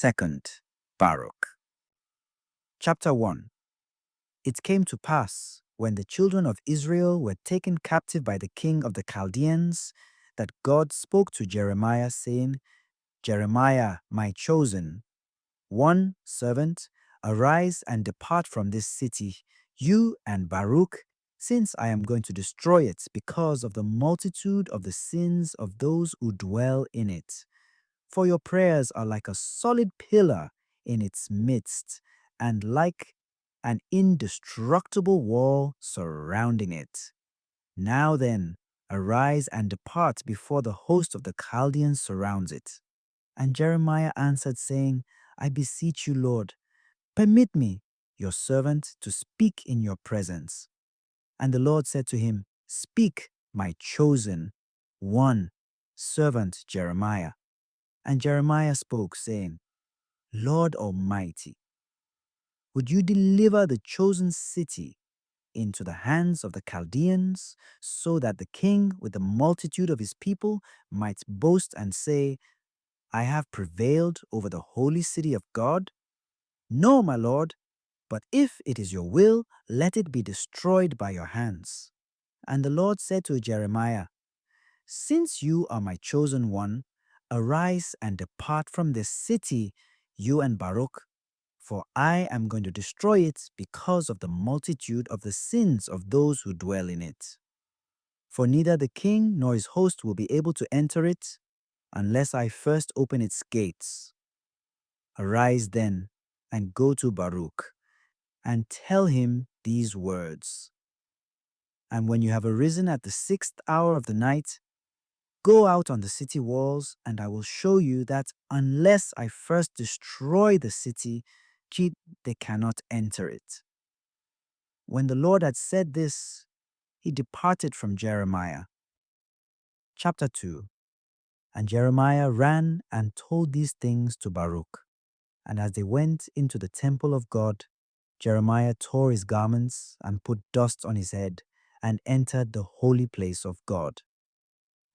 2nd Baruch. Chapter 1. It came to pass, when the children of Israel were taken captive by the king of the Chaldeans, that God spoke to Jeremiah, saying, Jeremiah, my chosen, one servant, arise and depart from this city, you and Baruch, since I am going to destroy it because of the multitude of the sins of those who dwell in it. For your prayers are like a solid pillar in its midst, and like an indestructible wall surrounding it. Now then, arise and depart before the host of the Chaldeans surrounds it. And Jeremiah answered, saying, I beseech you, Lord, permit me, your servant, to speak in your presence. And the Lord said to him, Speak, my chosen one, servant Jeremiah. And Jeremiah spoke, saying, Lord Almighty, would you deliver the chosen city into the hands of the Chaldeans, so that the king with the multitude of his people might boast and say, I have prevailed over the holy city of God? No, my Lord, but if it is your will, let it be destroyed by your hands. And the Lord said to Jeremiah, Since you are my chosen one, arise and depart from this city, you and Baruch, for I am going to destroy it because of the multitude of the sins of those who dwell in it. For neither the king nor his host will be able to enter it unless I first open its gates. Arise then and go to Baruch and tell him these words. And when you have arisen at the 6th hour of the night, go out on the city walls, and I will show you that unless I first destroy the city, they cannot enter it. When the Lord had said this, he departed from Jeremiah. Chapter 2. And Jeremiah ran and told these things to Baruch. And as they went into the temple of God, Jeremiah tore his garments and put dust on his head and entered the holy place of God.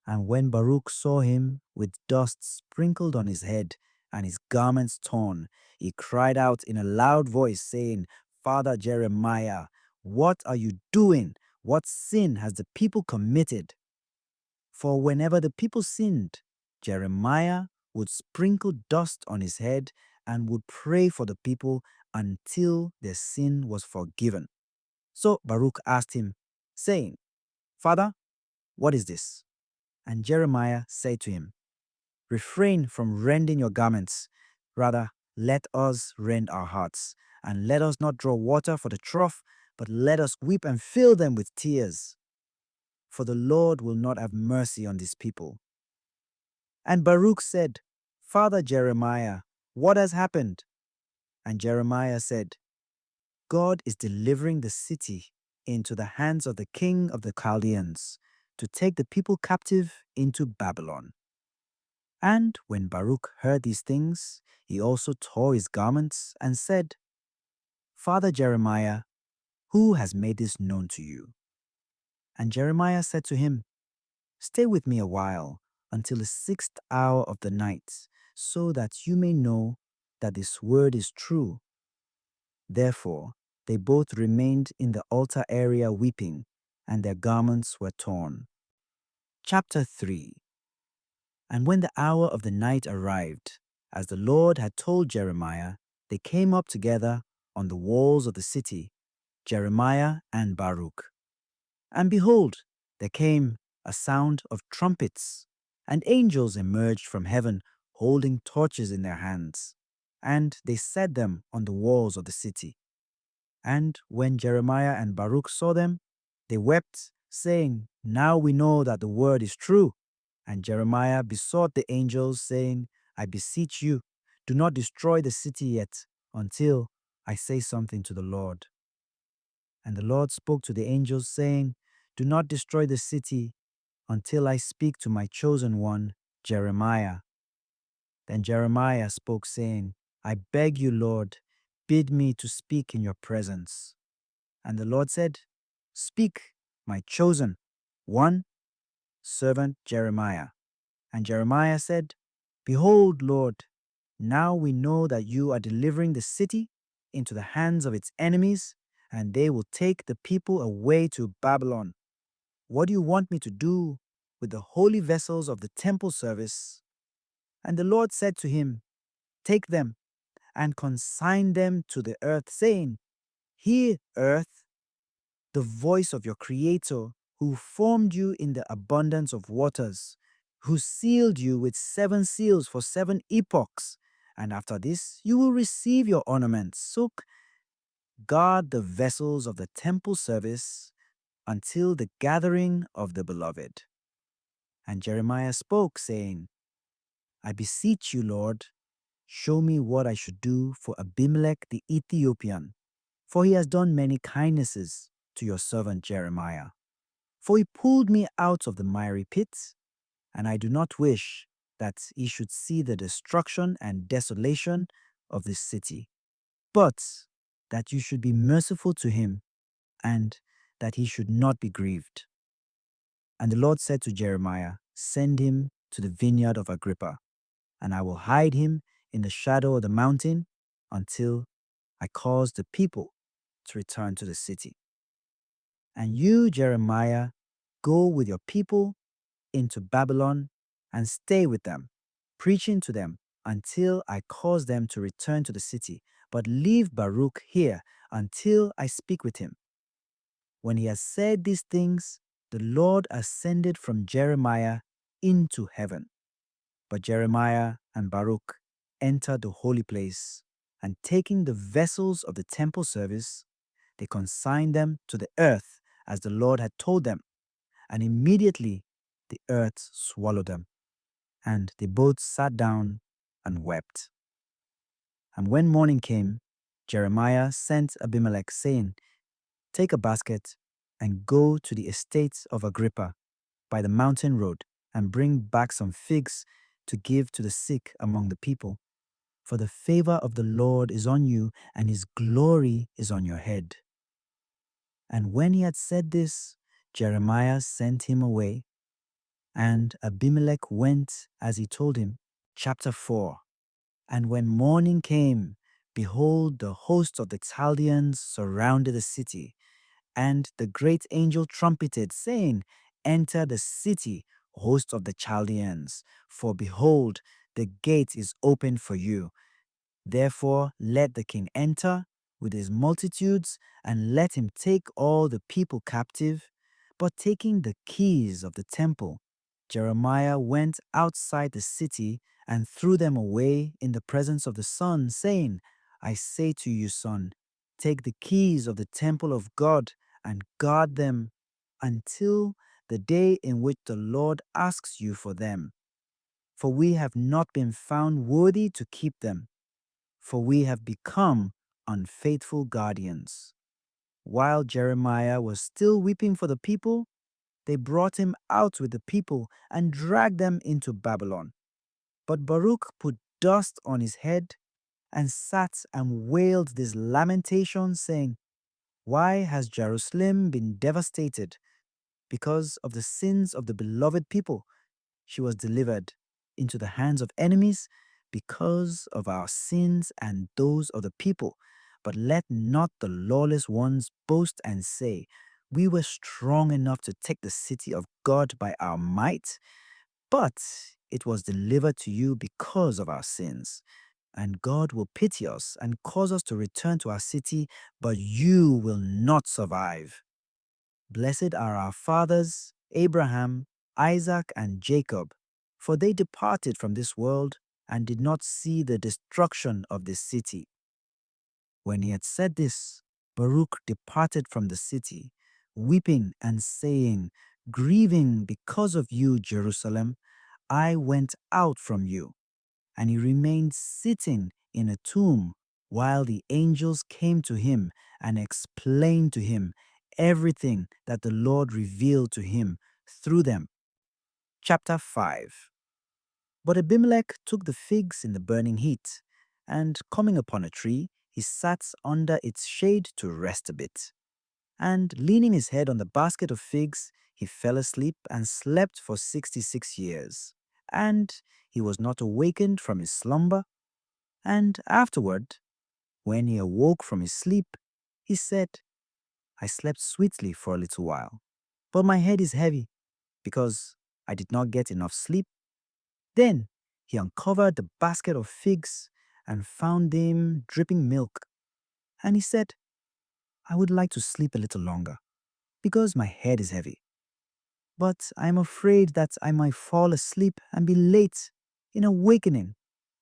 And when Baruch saw him with dust sprinkled on his head and his garments torn, he cried out in a loud voice, saying, Father Jeremiah, what are you doing? What sin has the people committed? For whenever the people sinned, Jeremiah would sprinkle dust on his head and would pray for the people until their sin was forgiven. So Baruch asked him, saying, Father, what is this? And Jeremiah said to him, Refrain from rending your garments. Rather, let us rend our hearts, and let us not draw water for the trough, but let us weep and fill them with tears. For the Lord will not have mercy on this people. And Baruch said, Father Jeremiah, what has happened? And Jeremiah said, God is delivering the city into the hands of the king of the Chaldeans, to take the people captive into Babylon. And when Baruch heard these things, he also tore his garments and said, Father Jeremiah, who has made this known to you? And Jeremiah said to him, Stay with me a while until the 6th hour of the night, so that you may know that this word is true. Therefore, they both remained in the altar area weeping, and their garments were torn. Chapter 3. And when the hour of the night arrived, as the Lord had told Jeremiah, they came up together on the walls of the city, Jeremiah and Baruch. And behold, there came a sound of trumpets, and angels emerged from heaven, holding torches in their hands, and they set them on the walls of the city. And when Jeremiah and Baruch saw them, they wept, saying, Now we know that the word is true. And Jeremiah besought the angels, saying, I beseech you, do not destroy the city yet, until I say something to the Lord. And the Lord spoke to the angels, saying, Do not destroy the city until I speak to my chosen one, Jeremiah. Then Jeremiah spoke, saying, I beg you, Lord, bid me to speak in your presence. And the Lord said, Speak, my chosen one, servant Jeremiah. And Jeremiah said, Behold, Lord, Now we know that you are delivering the city into the hands of its enemies, and they will take the people away to Babylon. What do you want me to do with the holy vessels of the temple service?" And the Lord said to him, "Take them and consign them to the earth, saying, 'Hear, earth, the voice of your Creator, who formed you in the abundance of waters, who sealed you with 7 seals for 7 epochs. And after this, you will receive your ornaments. So guard the vessels of the temple service until the gathering of the beloved." And Jeremiah spoke, saying, "I beseech you, Lord, show me what I should do for Abimelech the Ethiopian, for he has done many kindnesses to your servant Jeremiah. For he pulled me out of the miry pit, and I do not wish that he should see the destruction and desolation of this city, but that you should be merciful to him, and that he should not be grieved." And the Lord said to Jeremiah, "Send him to the vineyard of Agrippa, and I will hide him in the shadow of the mountain until I cause the people to return to the city. And you, Jeremiah, go with your people into Babylon and stay with them, preaching to them until I cause them to return to the city. But leave Baruch here until I speak with him." When he has said these things, the Lord ascended from Jeremiah into heaven. But Jeremiah and Baruch entered the holy place, and taking the vessels of the temple service, they consigned them to the earth as the Lord had told them. And immediately the earth swallowed them, and they both sat down and wept. And when morning came, Jeremiah sent Abimelech, saying, "Take a basket and go to the estate of Agrippa by the mountain road, and bring back some figs to give to the sick among the people. For the favor of the Lord is on you, and his glory is on your head." And when he had said this, Jeremiah sent him away, and Abimelech went as he told him. Chapter 4. And when morning came, behold, the host of the Chaldeans surrounded the city, and the great angel trumpeted, saying, "Enter the city, host of the Chaldeans, for behold, the gate is open for you. Therefore let the king enter with his multitudes, and let him take all the people captive." But taking the keys of the temple, Jeremiah went outside the city and threw them away in the presence of the sun, saying, "I say to you, son, take the keys of the temple of God and guard them until the day in which the Lord asks you for them. For we have not been found worthy to keep them, for we have become unfaithful guardians." While Jeremiah was still weeping for the people, they brought him out with the people and dragged them into Babylon. But Baruch put dust on his head and sat and wailed this lamentation, saying, "Why has Jerusalem been devastated? Because of the sins of the beloved people. She was delivered into the hands of enemies because of our sins and those of the people. But let not the lawless ones boast and say, 'We were strong enough to take the city of God by our might.' But it was delivered to you because of our sins. And God will pity us and cause us to return to our city, but you will not survive. Blessed are our fathers, Abraham, Isaac, and Jacob, for they departed from this world and did not see the destruction of this city." When he had said this, Baruch departed from the city, weeping and saying, "Grieving because of you, Jerusalem, I went out from you." And he remained sitting in a tomb while the angels came to him and explained to him everything that the Lord revealed to him through them. Chapter 5. But Abimelech took the figs in the burning heat, and coming upon a tree, he sat under its shade to rest a bit. And leaning his head on the basket of figs, he fell asleep and slept for 66 years. And he was not awakened from his slumber And afterward, when he awoke from his sleep, he said, I slept sweetly for a little while, but my head is heavy because I did not get enough sleep. Then he uncovered the basket of figs and found them dripping milk. And he said, I would like to sleep a little longer because my head is heavy. But I am afraid that I might fall asleep and be late in awakening,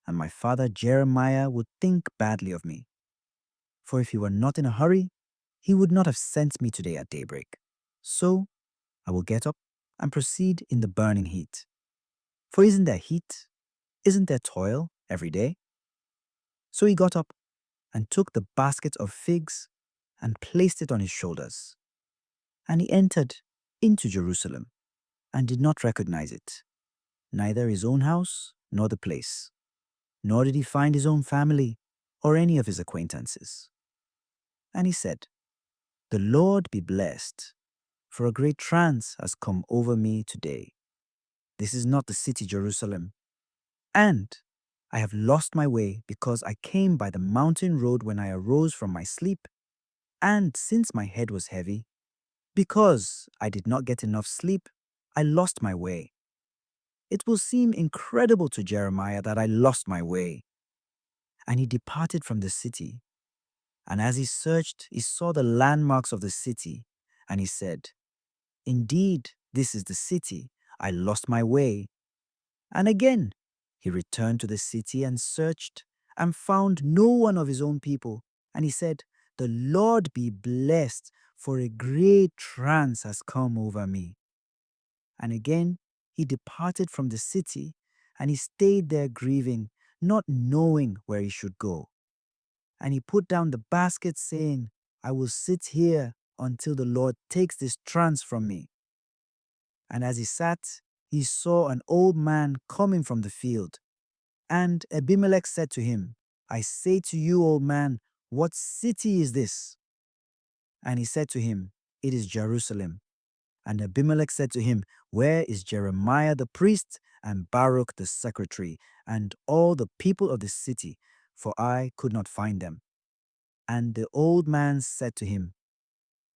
and my father Jeremiah would think badly of me. For if he were not in a hurry, he would not have sent me today at daybreak. So I will get up and proceed in the burning heat. For isn't there heat? Isn't there toil every day? So he got up and took the basket of figs and placed it on his shoulders. And he entered into Jerusalem and did not recognize it, neither his own house nor the place, nor did he find his own family or any of his acquaintances. And he said, The Lord be blessed, for a great trance has come over me today. This is not the city Jerusalem. And I have lost my way because I came by the mountain road when I arose from my sleep. And since my head was heavy, because I did not get enough sleep, I lost my way. It will seem incredible to Jeremiah that I lost my way. And he departed from the city. And as he searched, he saw the landmarks of the city. And he said, Indeed, this is the city. I lost my way. And again, he returned to the city and searched and found no one of his own people. And he said, The Lord be blessed, for a great trance has come over me. And again, he departed from the city, and he stayed there grieving, not knowing where he should go. And he put down the basket, saying, I will sit here until the Lord takes this trance from me. And as he sat, he saw an old man coming from the field. And Abimelech said to him, I say to you, old man, what city is this? And he said to him, It is Jerusalem. And Abimelech said to him, Where is Jeremiah the priest and Baruch the secretary and all the people of the city? For I could not find them. And the old man said to him,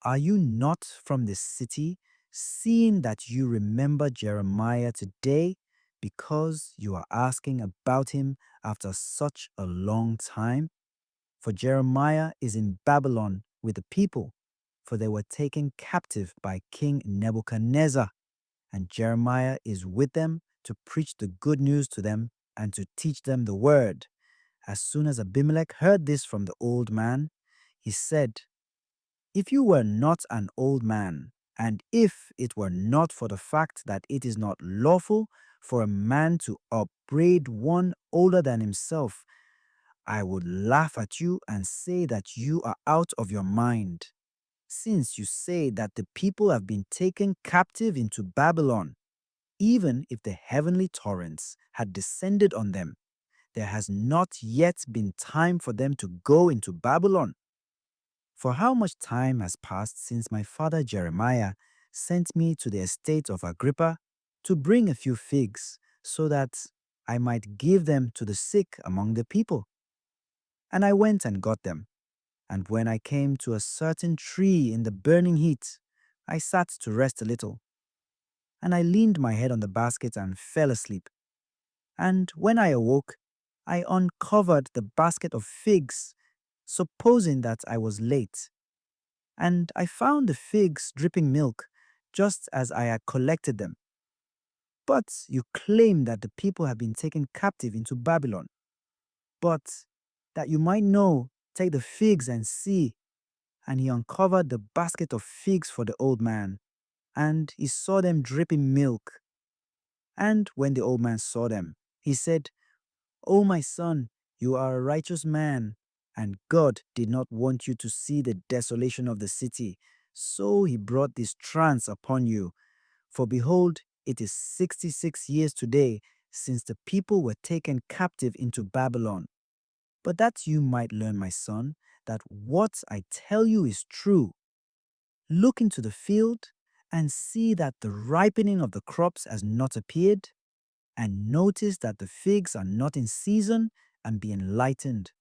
Are you not from this city, seeing that you remember Jeremiah today, because you are asking about him after such a long time? For Jeremiah is in Babylon with the people, for they were taken captive by King Nebuchadnezzar, and Jeremiah is with them to preach the good news to them and to teach them the word. As soon as Abimelech heard this from the old man, he said, If you were not an old man, and if it were not for the fact that it is not lawful for a man to upbraid one older than himself, I would laugh at you and say that you are out of your mind, since you say that the people have been taken captive into Babylon. Even if the heavenly torrents had descended on them, there has not yet been time for them to go into Babylon. For how much time has passed since my father Jeremiah sent me to the estate of Agrippa to bring a few figs, so that I might give them to the sick among the people? And I went and got them. And when I came to a certain tree in the burning heat, I sat to rest a little. And I leaned my head on the basket and fell asleep. And when I awoke, I uncovered the basket of figs, supposing that I was late. And I found the figs dripping milk, just as I had collected them. But you claim that the people have been taken captive into Babylon. But that you might know, take the figs and see. And he uncovered the basket of figs for the old man, and he saw them dripping milk. And when the old man saw them, he said, O my son, you are a righteous man, and God did not want you to see the desolation of the city, so he brought this trance upon you. For behold, it is 66 years today since the people were taken captive into Babylon. But that you might learn, my son, that what I tell you is true. Look into the field and see that the ripening of the crops has not appeared, and notice that the figs are not in season and be enlightened."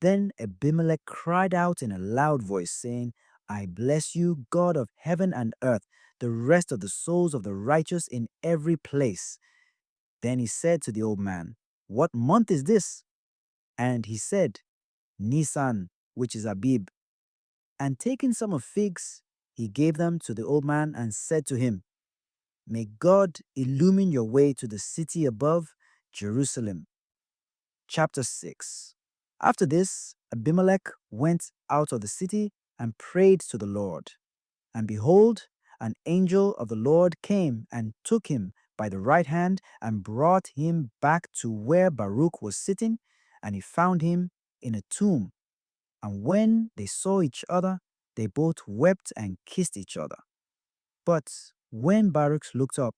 Then Abimelech cried out in a loud voice, saying, "I bless you, God of heaven and earth, the rest of the souls of the righteous in every place." Then he said to the old man, "What month is this?" And he said, "Nisan, which is Abib." And taking some of figs, he gave them to the old man and said to him, "May God illumine your way to the city above, Jerusalem." Chapter 6. After this, Abimelech went out of the city and prayed to the Lord. And behold, an angel of the Lord came and took him by the right hand and brought him back to where Baruch was sitting, and he found him in a tomb. And when they saw each other, they both wept and kissed each other. But when Baruch looked up,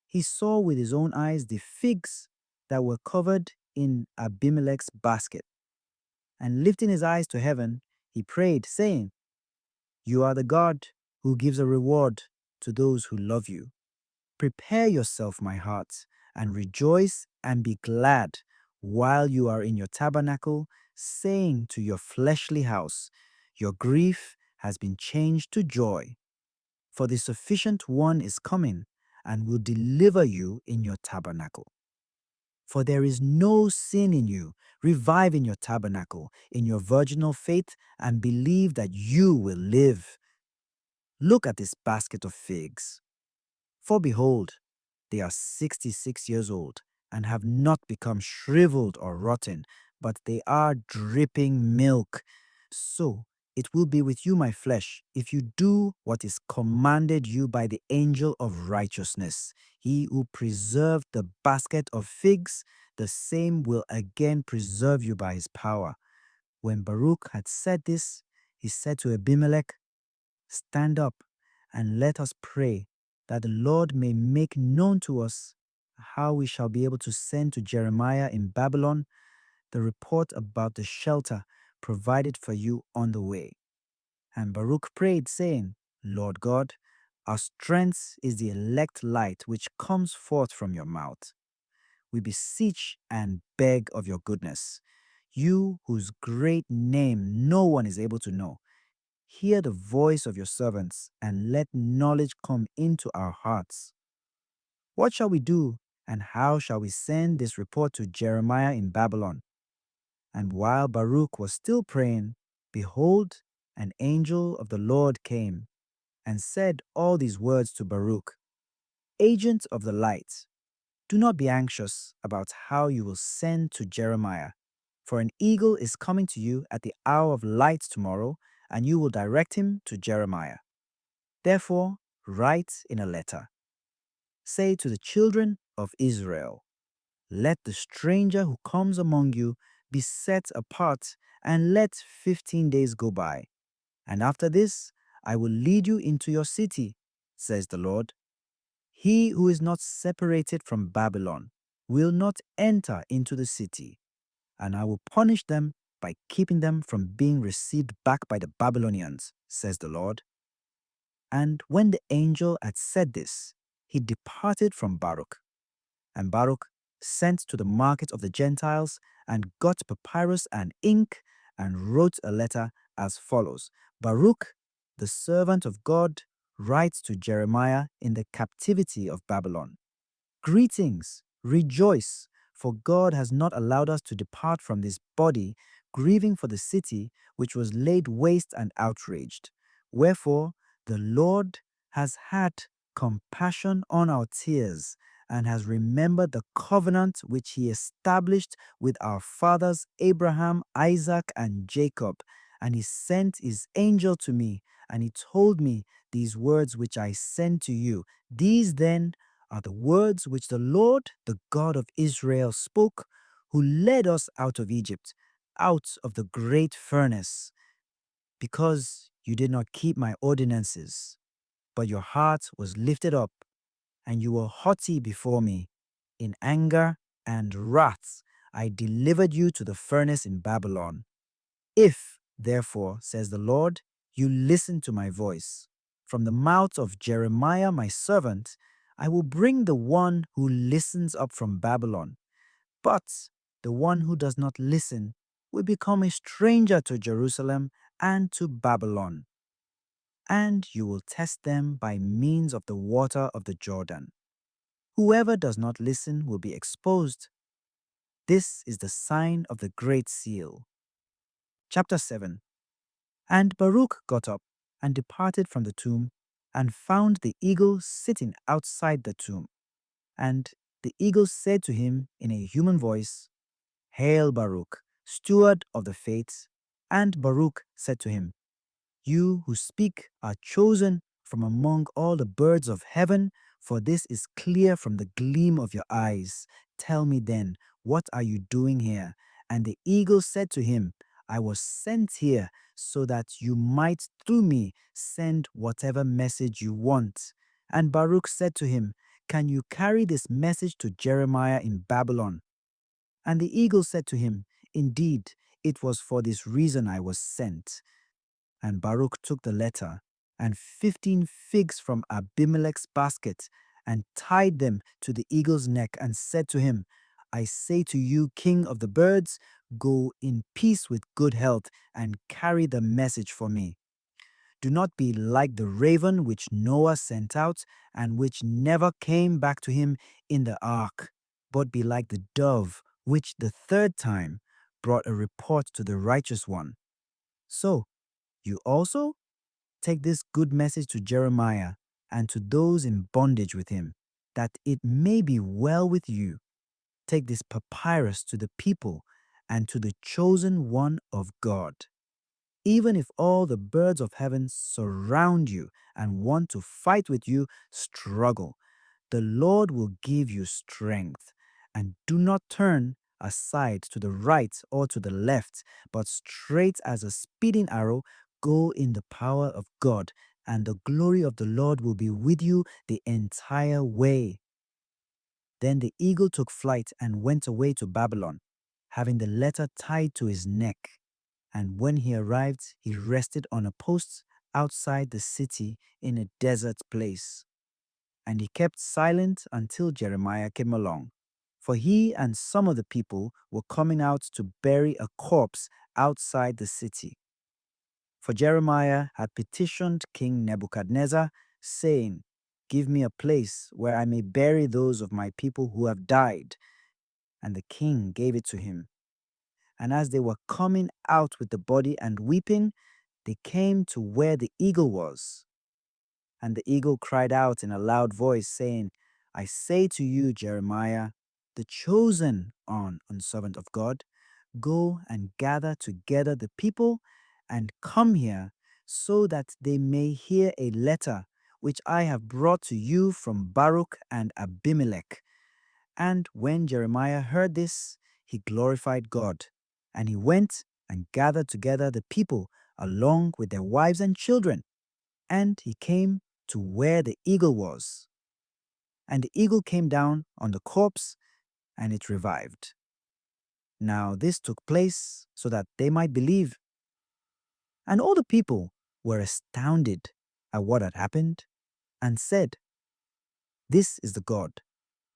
he saw with his own eyes the figs that were covered in Abimelech's basket. And lifting his eyes to heaven, he prayed, saying, "You are the God who gives a reward to those who love you. Prepare yourself, my heart, and rejoice and be glad while you are in your tabernacle, saying to your fleshly house, your grief has been changed to joy. For the sufficient one is coming and will deliver you in your tabernacle. For there is no sin in you. Revive in your tabernacle, in your virginal faith, and believe that you will live. Look at this basket of figs. For behold, they are 66 years old and have not become shriveled or rotten, but they are dripping milk. So it will be with you, my flesh, if you do what is commanded you by the angel of righteousness. He who preserved the basket of figs, the same will again preserve you by his power." When Baruch had said this, he said to Abimelech, "Stand up and let us pray that the Lord may make known to us how we shall be able to send to Jeremiah in Babylon the report about the shelter provided for you on the way." And Baruch prayed, saying, "Lord God, our strength is the elect light which comes forth from your mouth. We beseech and beg of your goodness, you whose great name no one is able to know. Hear the voice of your servants, and let knowledge come into our hearts. What shall we do, and how shall we send this report to Jeremiah in Babylon?" And while Baruch was still praying, behold, an angel of the Lord came and said all these words to Baruch, "Agent of the light, do not be anxious about how you will send to Jeremiah, for an eagle is coming to you at the hour of light tomorrow, and you will direct him to Jeremiah. Therefore, write in a letter. Say to the children of Israel, let the stranger who comes among you be set apart, and let 15 days go by. And after this, I will lead you into your city, says the Lord. He who is not separated from Babylon will not enter into the city, and I will punish them by keeping them from being received back by the Babylonians, says the Lord." And when the angel had said this, he departed from Baruch. And Baruch sent to the market of the Gentiles and got papyrus and ink and wrote a letter as follows. Baruch, the servant of God, writes to Jeremiah in the captivity of Babylon. Greetings, rejoice, for God has not allowed us to depart from this body, grieving for the city which was laid waste and outraged. Wherefore, the Lord has had compassion on our tears and has remembered the covenant which he established with our fathers Abraham, Isaac, and Jacob. And he sent his angel to me, and he told me these words which I send to you. These then are the words which the Lord, the God of Israel, spoke, who led us out of Egypt, out of the great furnace, because you did not keep my ordinances, but your heart was lifted up, and you were haughty before me. In anger and wrath I delivered you to the furnace in Babylon. If, therefore, says the Lord, you listen to my voice, from the mouth of Jeremiah my servant, I will bring the one who listens up from Babylon. But The one who does not listen will become a stranger to Jerusalem and to Babylon. And you will test them by means of the water of the Jordan. Whoever does not listen will be exposed. This is the sign of the great seal. Chapter 7. And Baruch got up and departed from the tomb and found the eagle sitting outside the tomb. And the eagle said to him in a human voice, "Hail, Baruch, steward of the faith." And Baruch said to him, "You who speak are chosen from among all the birds of heaven, for this is clear from the gleam of your eyes. Tell me then, what are you doing here?" And the eagle said to him, "I was sent here so that you might through me send whatever message you want." And Baruch said to him, "Can you carry this message to Jeremiah in Babylon?" And the eagle said to him, "Indeed, it was for this reason I was sent." And Baruch took the letter and 15 figs from Abimelech's basket and tied them to the eagle's neck and said to him, "I say to you, king of the birds, go in peace with good health and carry the message for me. Do not be like the raven which Noah sent out and which never came back to him in the ark, but be like the dove which the third time brought a report to the righteous one. So you also take this good message to Jeremiah and to those in bondage with him, that it may be well with you. Take this papyrus to the people and to the chosen one of God. Even if all the birds of heaven surround you and want to fight with you, struggle. The Lord will give you strength. And do not turn aside to the right or to the left, but straight as a speeding arrow, go in the power of God, and the glory of the Lord will be with you the entire way." Then the eagle took flight and went away to Babylon, having the letter tied to his neck. And when he arrived, he rested on a post outside the city in a desert place. And he kept silent until Jeremiah came along, for he and some of the people were coming out to bury a corpse outside the city. For Jeremiah had petitioned King Nebuchadnezzar, saying, "Give me a place where I may bury those of my people who have died." And the king gave it to him. And as they were coming out with the body and weeping, they came to where the eagle was. And the eagle cried out in a loud voice, saying, "I say to you, Jeremiah, the chosen one and servant of God, go and gather together the people and come here, so that they may hear a letter which I have brought to you from Baruch and Abimelech." And when Jeremiah heard this, he glorified God, and he went and gathered together the people along with their wives and children. And he came to where the eagle was. And the eagle came down on the corpse, and it revived. Now this took place so that they might believe. And all the people were astounded at what had happened, and said, "This is the God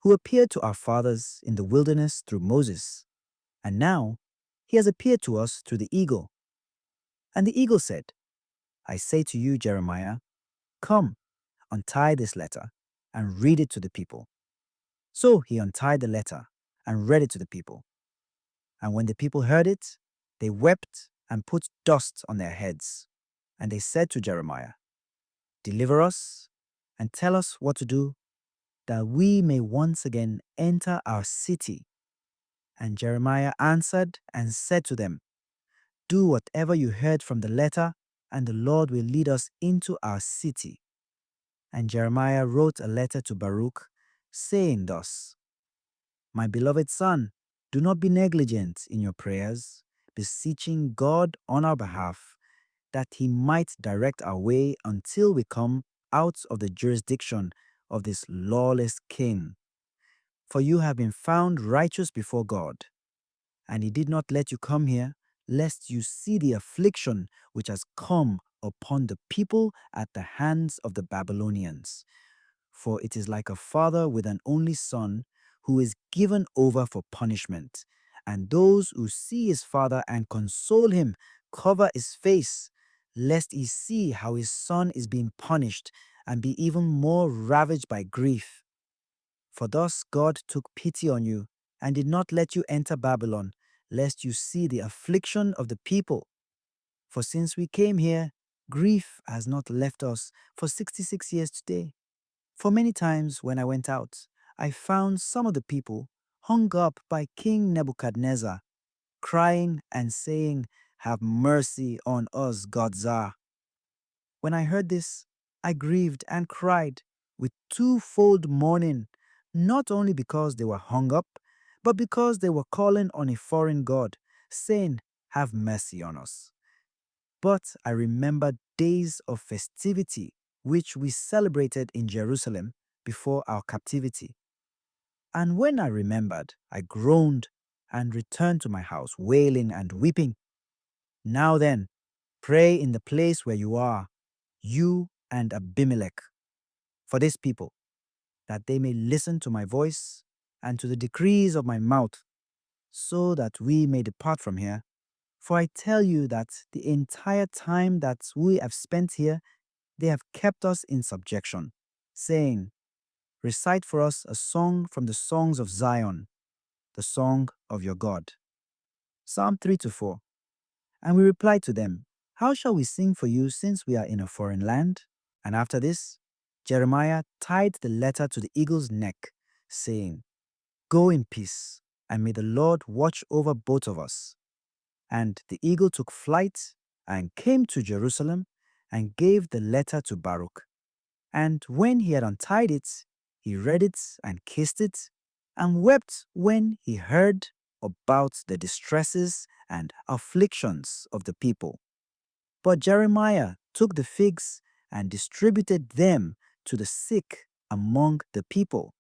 who appeared to our fathers in the wilderness through Moses. And now he has appeared to us through the eagle." And the eagle said, "I say to you, Jeremiah, come, untie this letter and read it to the people." So he untied the letter and read it to the people. And when the people heard it, they wept and put dust on their heads. And they said to Jeremiah, "Deliver us and tell us what to do, that we may once again enter our city." And Jeremiah answered and said to them, "Do whatever you heard from the letter, and the Lord will lead us into our city." And Jeremiah wrote a letter to Baruch, saying thus, "My beloved son, do not be negligent in your prayers, beseeching God on our behalf, that he might direct our way until we come out of the jurisdiction of this lawless king. For you have been found righteous before God, and he did not let you come here, lest you see the affliction which has come upon the people at the hands of the Babylonians. For it is like a father with an only son who is given over for punishment, And those who see his father and console him cover his face, lest he see how his son is being punished and be even more ravaged by grief. For thus God took pity on you and did not let you enter Babylon, lest you see the affliction of the people. For since we came here, grief has not left us for 66 years today. For many times when I went out, I found some of the people hung up by King Nebuchadnezzar, crying and saying, "Have mercy on us, God Tsar." When I heard this, I grieved and cried with twofold mourning, not only because they were hung up, but because they were calling on a foreign god, saying, "Have mercy on us." But I remembered days of festivity which we celebrated in Jerusalem before our captivity. And when I remembered, I groaned and returned to my house, wailing and weeping. Now then, pray in the place where you are, you and Abimelech, for this people, that they may listen to my voice and to the decrees of my mouth, so that we may depart from here. For I tell you that the entire time that we have spent here, they have kept us in subjection, saying, "Recite for us a song from the songs of Zion, the song of your God." Psalm 3-4. And we replied to them, "How shall we sing for you since we are in a foreign land?" And after this, Jeremiah tied the letter to the eagle's neck, saying, "Go in peace, and may the Lord watch over both of us." And the eagle took flight and came to Jerusalem and gave the letter to Baruch. And when he had untied it, he read it and kissed it, and wept when he heard about the distresses and afflictions of the people. But Jeremiah took the figs and distributed them to the sick among the people,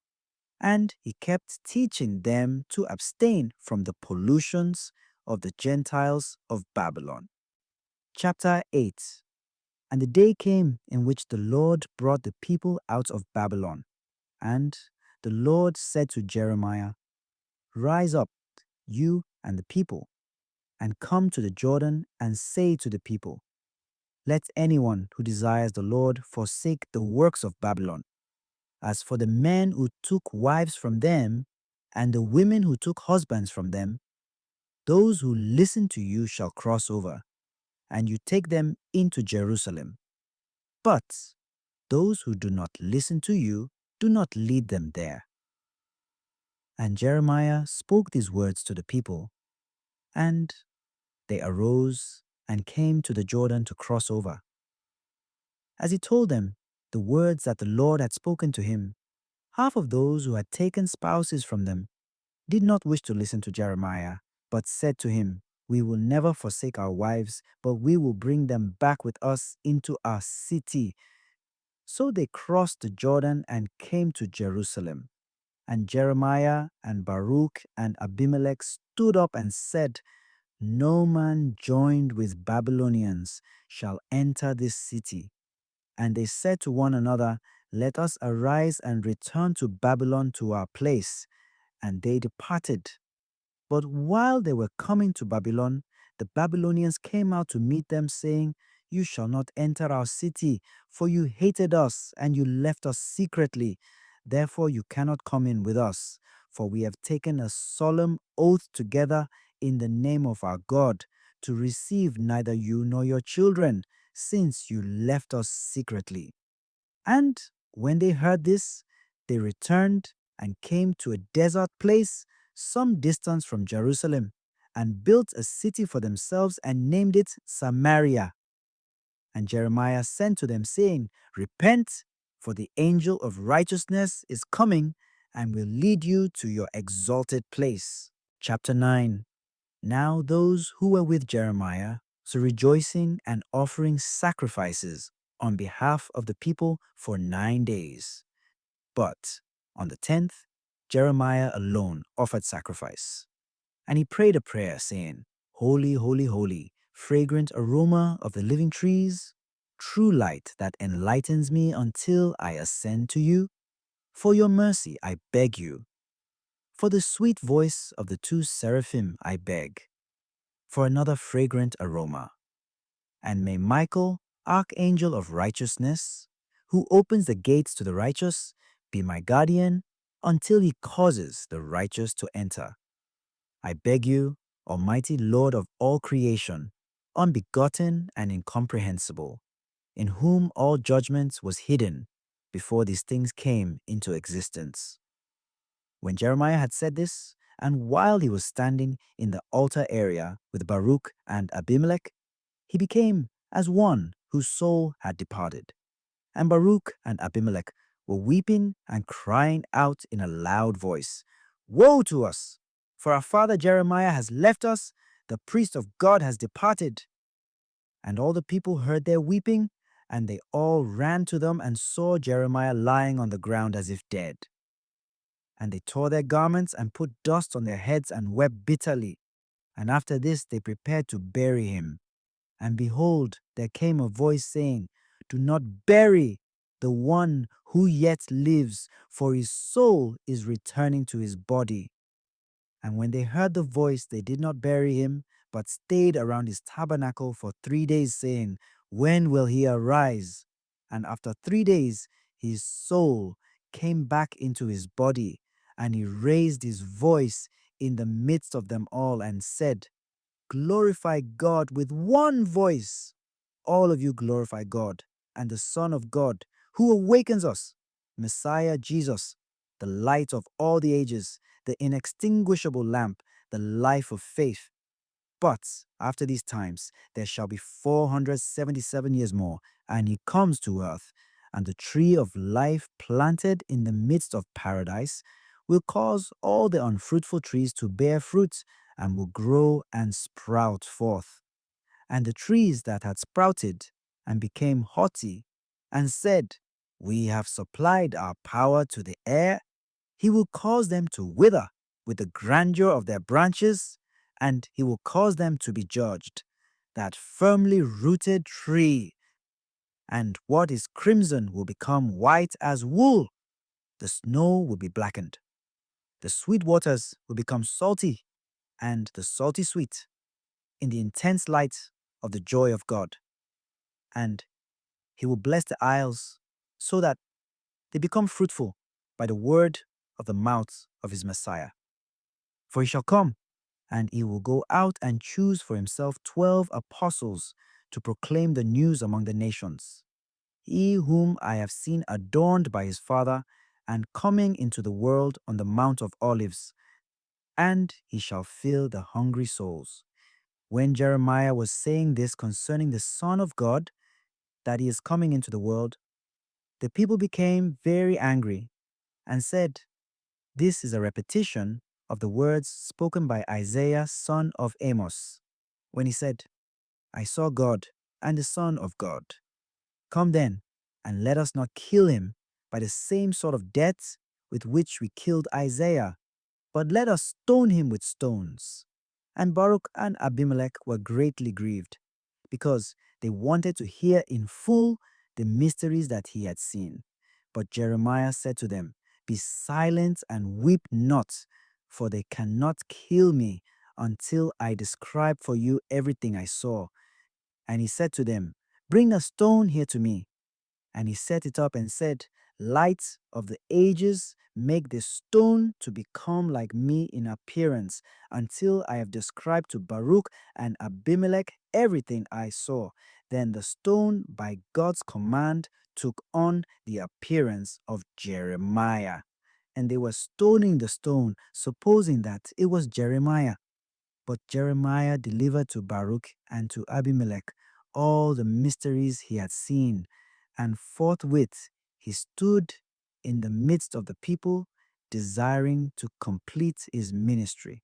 and he kept teaching them to abstain from the pollutions of the Gentiles of Babylon. Chapter 8. And the day came in which the Lord brought the people out of Babylon. And the Lord said to Jeremiah, "Rise up, you and the people, and come to the Jordan and say to the people, 'Let anyone who desires the Lord forsake the works of Babylon. As for the men who took wives from them, and the women who took husbands from them, those who listen to you shall cross over, and you take them into Jerusalem. But those who do not listen to you, do not lead them there.'" And Jeremiah spoke these words to the people, and they arose and came to the Jordan to cross over. As he told them the words that the Lord had spoken to him, half of those who had taken spouses from them did not wish to listen to Jeremiah, but said to him, "We will never forsake our wives, but we will bring them back with us into our city." So they crossed the Jordan and came to Jerusalem. And Jeremiah and Baruch and Abimelech stood up and said, "No man joined with Babylonians shall enter this city." And they said to one another, "Let us arise and return to Babylon to our place." And they departed. But while they were coming to Babylon, the Babylonians came out to meet them, saying, "You shall not enter our city, for you hated us, and you left us secretly. Therefore you cannot come in with us, for we have taken a solemn oath together in the name of our God, to receive neither you nor your children, since you left us secretly." And when they heard this, they returned and came to a desert place some distance from Jerusalem, and built a city for themselves and named it Samaria. And Jeremiah sent to them, saying, "Repent, for the angel of righteousness is coming and will lead you to your exalted place." Chapter 9. Now those who were with Jeremiah, so rejoicing and offering sacrifices on behalf of the people for 9 days. But on the 10th, Jeremiah alone offered sacrifice. And he prayed a prayer, saying, "Holy, holy, holy, fragrant aroma of the living trees, true light that enlightens me until I ascend to you. For your mercy, I beg you. For the sweet voice of the two seraphim I beg, for another fragrant aroma. And may Michael, archangel of righteousness, who opens the gates to the righteous, be my guardian until he causes the righteous to enter. I beg you, Almighty Lord of all creation, unbegotten and incomprehensible, in whom all judgment was hidden before these things came into existence. When Jeremiah had said this, and while he was standing in the altar area with Baruch and Abimelech, he became as one whose soul had departed. And Baruch and Abimelech were weeping and crying out in a loud voice, "Woe to us! For our father Jeremiah has left us, the priest of God has departed." And all the people heard their weeping, and they all ran to them and saw Jeremiah lying on the ground as if dead. And they tore their garments and put dust on their heads and wept bitterly. And after this they prepared to bury him. And behold, there came a voice saying, "Do not bury the one who yet lives, for his soul is returning to his body." And when they heard the voice, they did not bury him, but stayed around his tabernacle for 3 days, saying, "When will he arise?" And after 3 days, his soul came back into his body, and he raised his voice in the midst of them all and said, "Glorify God with one voice. All of you glorify God and the Son of God, who awakens us, Messiah Jesus, the light of all the ages, the inextinguishable lamp, the life of faith. But after these times, there shall be 477 years more, and he comes to earth, and the tree of life planted in the midst of paradise will cause all the unfruitful trees to bear fruit and will grow and sprout forth. And the trees that had sprouted and became haughty and said, "We have supplied our power to the air," he will cause them to wither with the grandeur of their branches, and he will cause them to be judged. That firmly rooted tree, and what is crimson will become white as wool. The snow will be blackened. The sweet waters will become salty, and the salty sweet, in the intense light of the joy of God. And he will bless the isles so that they become fruitful by the word of the mouth of his Messiah. For he shall come, and he will go out and choose for himself 12 apostles to proclaim the news among the nations. He whom I have seen adorned by his Father and coming into the world on the Mount of Olives, and he shall fill the hungry souls. When Jeremiah was saying this concerning the Son of God, that he is coming into the world, the people became very angry and said, "This is a repetition of the words spoken by Isaiah, son of Amos, when he said, 'I saw God and the Son of God.' Come then, and let us not kill him by the same sort of death with which we killed Isaiah, but let us stone him with stones." And Baruch and Abimelech were greatly grieved, because they wanted to hear in full the mysteries that he had seen. But Jeremiah said to them, "Be silent and weep not, for they cannot kill me until I describe for you everything I saw." And he said to them, "Bring a stone here to me." And he set it up and said, "Light of the ages, make this stone to become like me in appearance, until I have described to Baruch and Abimelech everything I saw." Then the stone, by God's command, took on the appearance of Jeremiah. And they were stoning the stone, supposing that it was Jeremiah. But Jeremiah delivered to Baruch and to Abimelech all the mysteries he had seen, and forthwith he stood in the midst of the people, desiring to complete his ministry.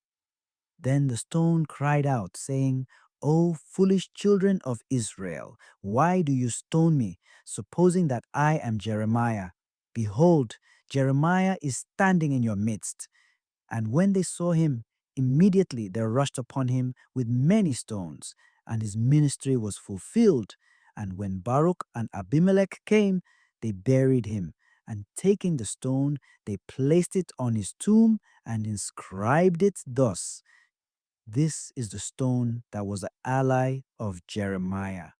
Then the stone cried out, saying, "O foolish children of Israel, why do you stone me, supposing that I am Jeremiah? Behold, Jeremiah is standing in your midst." And when they saw him, immediately they rushed upon him with many stones, and his ministry was fulfilled. And when Baruch and Abimelech came, they buried him, and taking the stone, they placed it on his tomb and inscribed it thus: "This is the stone that was the ally of Jeremiah."